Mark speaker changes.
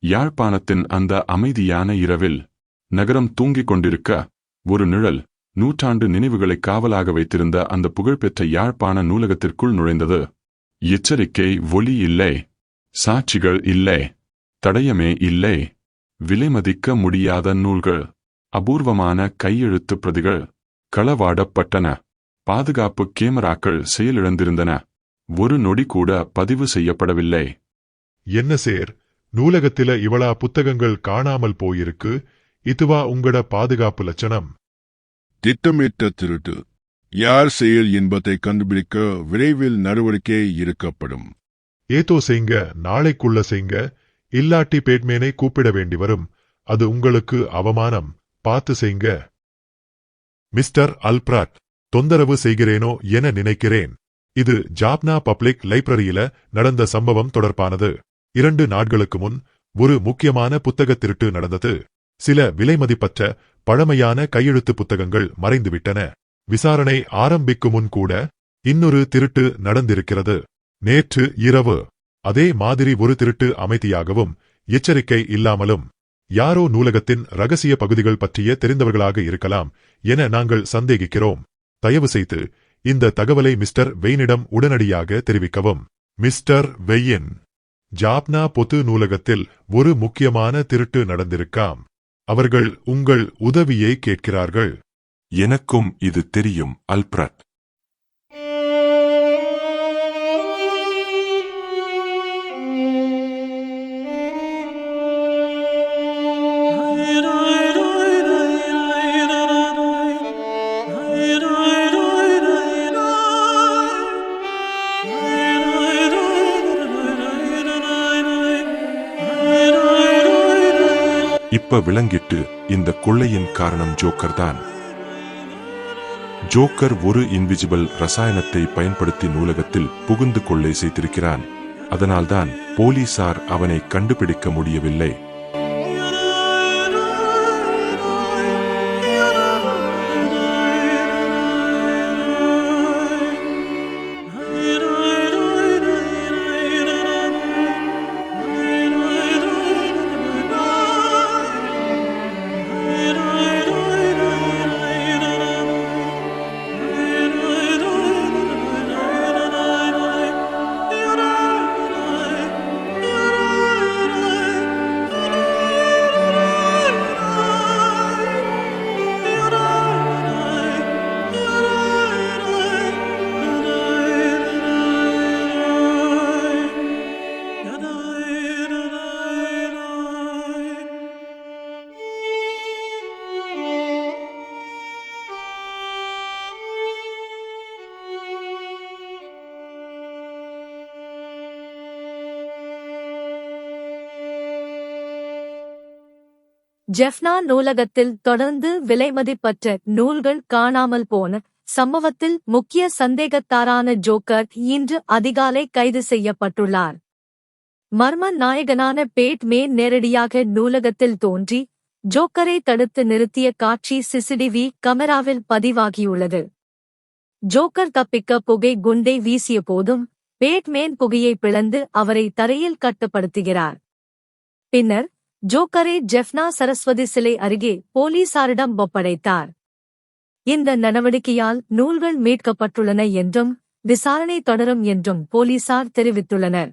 Speaker 1: யாழ்ப்பாணத்தின் அந்த அமைதியான இரவில் நகரம் தூங்கிக் கொண்டிருக்க ஒரு நிழல் நூற்றாண்டு நினைவுகளை காவலாக வைத்திருந்த அந்த புகழ்பெற்ற யாழ்ப்பாண நூலகத்திற்குள் நுழைந்தது. எச்சரிக்கை ஒலி இல்லை, சாட்சிகள் இல்லை, தடயமே இல்லை. விலைமதிக்க முடியாத நூல்கள், அபூர்வமான கையெழுத்துப் பிரதிகள் களவாடப்பட்டன. பாதுகாப்பு கேமராக்கள் செயலிழந்திருந்தன. ஒரு நொடி கூட பதிவு செய்யப்படவில்லை.
Speaker 2: என்ன சேர், நூலகத்தில இவளா புத்தகங்கள் காணாமல் போயிருக்கு? இதுவா உங்கட பாதுகாப்பு லட்சணம்?
Speaker 3: திட்டமிட்ட திருட்டு. யார் செயல் என்பதை கண்டுபிடிக்க விரைவில் நடவடிக்கை எடுக்கப்படும்.
Speaker 2: ஏதோ செய்ங்க, நாளைக்குள்ள செய்ங்க, இல்லாட்டி பேட்மேனை கூப்பிட வேண்டி வரும். அது உங்களுக்கு அவமானம். பார்த்து செய்ங்க. மிஸ்டர் அல்பிராட், தொந்தரவு செய்கிறேனோ என நினைக்கிறேன். இது ஜாப்னா பப்ளிக் லைப்ரரியில நடந்த சம்பவம் தொடர்பானது. 2 நாட்களுக்கு முன் ஒரு முக்கியமான புத்தக திருட்டு நடந்தது. சில விலைமதிப்பற்ற பழமையான கையெழுத்து புத்தகங்கள் மறைந்துவிட்டன. விசாரணை ஆரம்பிக்கும் முன் கூட இன்னொரு திருட்டு நடந்திருக்கிறது. நேற்று இரவு அதே மாதிரி ஒரு திருட்டு அமைதியாகவும் எச்சரிக்கை இல்லாமலும். யாரோ நூலகத்தின் ரகசிய பகுதிகள் பற்றிய தெரிந்தவர்களாக இருக்கலாம் என நாங்கள் சந்தேகிக்கிறோம். தயவு செய்து இந்த தகவலை மிஸ்டர் வெயினிடம் உடனடியாக தெரிவிக்கவும். மிஸ்டர் வெயின், ஜாப்னா பொது நூலகத்தில் ஒரு முக்கியமான திருட்டு நடந்திருக்காம். அவர்கள் உங்கள் உதவியை கேட்கிறார்கள்.
Speaker 1: எனக்கும் இது தெரியும், அல்பிராட். இப்ப விளங்கிட்டு, இந்த கொள்ளையின் காரணம் ஜோக்கர் தான். ஜோக்கர் ஒரு இன்விசிபிள் ரசாயனத்தை பயன்படுத்தி நூலகத்தில் புகுந்து கொள்ளை செய்திருக்கிறான். அதனால்தான் போலீசார் அவனை கண்டுபிடிக்க முடியவில்லை.
Speaker 4: ஜெஃப்னா நூலகத்தில் தொடர்ந்து விலைமதிப்பற்ற நூல்கள் காணாமல் போன சம்பவத்தில் முக்கிய சந்தேகத்தாரான ஜோக்கர் இன்று அதிகாலை கைது செய்யப்பட்டுள்ளார். மர்ம நாயகனான பேட்மேன் நேரடியாக நூலகத்தில் தோன்றி ஜோக்கரை தடுத்து நிறுத்திய காட்சி சிசிடிவி கமராவில் பதிவாகியுள்ளது. ஜோக்கர் தப்பிக்க புகை குண்டை வீசிய போதும் பேட்மேன் புகையை பிளந்து அவரை தரையில் கட்டுப்படுத்துகிறார். பின்னர் ஜோக்கரை ஜெஃப்னா சரஸ்வதி சிலை அருகே போலீசாரிடம் ஒப்படைத்தார். இந்த நடவடிக்கையால் நூல்கள் மீட்கப்பட்டுள்ளன என்றும் விசாரணை தொடரும் என்றும் போலீசார் தெரிவித்துள்ளனர்.